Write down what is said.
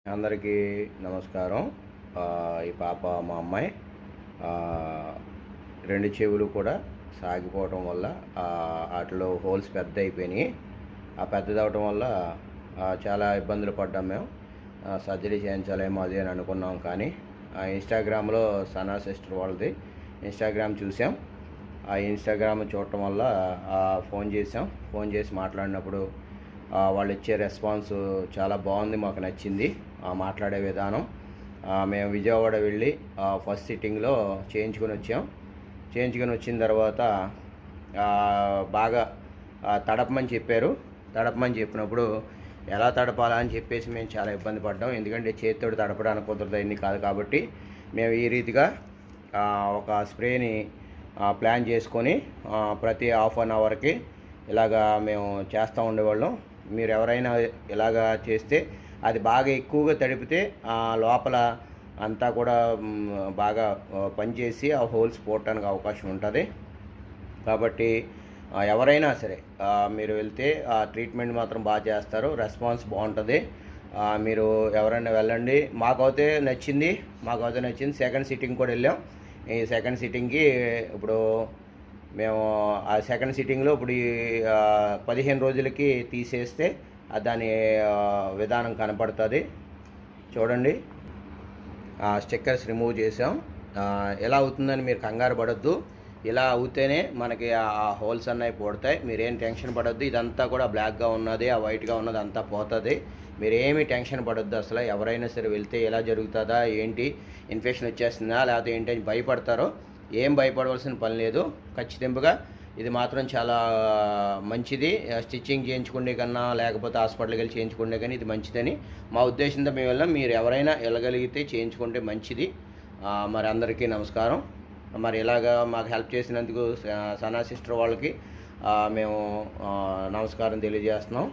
అందరికీ నమస్కారం. ఈ పాప మా అమ్మాయి. ఆహ్, 2 చెవులు కూడా సాగిపోవటం వల్ల ఆటిలో హోల్స్ పెద్దయిపోయినియి. ఆ పెద్దదవ్వటం వల్ల చాలా ఇబ్బందులు పడ్డాం మేము. సర్జరీ చేయించాలేమో అది అని అనుకున్నాం. కానీ ఇన్‌స్టాగ్రామ్‌లో సనా సిస్టర్ వాళ్ళది ఇన్‌స్టాగ్రామ్ చూసాం. ఆ ఇన్‌స్టాగ్రామ్ చూడటం వల్ల ఫోన్ చేసాం. ఫోన్ చేసి మాట్లాడినప్పుడు వాళ్ళిచ్చే రెస్పాన్స్ చాలా బాగుంది. మాకు నచ్చింది మాట్లాడే విధానం. మేము విజయవాడ వెళ్ళి ఫస్ట్ సిట్టింగ్‌లో చేయించుకొని వచ్చాం. చేయించుకొని వచ్చిన తర్వాత బాగా తడపమని చెప్పారు. తడపమని చెప్పినప్పుడు ఎలా తడపాలా అని చెప్పేసి మేము చాలా ఇబ్బంది పడ్డాం. ఎందుకంటే చేతితోటి తడపడానికి కుదరదయింది కాదు. కాబట్టి మేము ఈ రీతిగా ఒక స్ప్రేని ప్లాన్ చేసుకొని ప్రతి హాఫ్ అన్ అవర్కి ఇలాగా మేము చేస్తూ ఉండేవాళ్ళం. మీరు ఎవరైనా ఇలాగా చేస్తే అది బాగా ఎక్కువగా తడిపితే లోపల అంతా కూడా బాగా పనిచేసి ఆ హోల్స్ పోవటానికి అవకాశం ఉంటుంది. కాబట్టి ఎవరైనా సరే మీరు వెళ్తే ట్రీట్మెంట్ మాత్రం బాగా చేస్తారు. రెస్పాన్స్ బాగుంటుంది. మీరు ఎవరైనా వెళ్ళండి. మాకైతే నచ్చింది. సెకండ్ సిట్టింగ్ కూడా వెళ్ళాం. ఈ సెకండ్ సిట్టింగ్కి ఇప్పుడు మేము ఆ సెకండ్ సిట్టింగ్లో ఇప్పుడు 15 రోజులకి తీసేస్తే దాని విధానం కనపడుతుంది. చూడండి, స్టిక్కర్స్ రిమూవ్ చేసాం. ఎలా అవుతుందని మీరు కంగారు పడొద్దు. ఇలా అవుతేనే మనకి ఆ హోల్స్ అన్నవి పోడతాయి. మీరేం టెన్షన్ పడొద్దు. ఇదంతా కూడా బ్లాక్గా ఉన్నది, ఆ వైట్గా ఉన్నది అంతా పోతుంది. మీరేమీ టెన్షన్ పడొద్దు. అసలు ఎవరైనా సరే వెళ్తే ఎలా జరుగుతుందా ఏంటి, ఇన్ఫెక్షన్ వచ్చేస్తుందా లేకపోతే ఏంటి అని భయపడతారో ఏం భయపడవలసిన పని లేదు. ఖచ్చితంగా ఇది మాత్రం చాలా మంచిది. స్టిచ్చింగ్ చేయించుకునే కన్నా లేకపోతే హాస్పిటల్కి వెళ్ళి చేయించుకునే కానీ ఇది మంచిదని మా ఉద్దేశంతో మేము వెళ్ళాం. మీరు ఎవరైనా వెళ్ళగలిగితే చేయించుకుంటే మంచిది. మరి అందరికీ నమస్కారం. మరి ఇలాగా మాకు హెల్ప్ చేసినందుకు సనా సిస్టర్ వాళ్ళకి మేము నమస్కారం తెలియజేస్తున్నాం.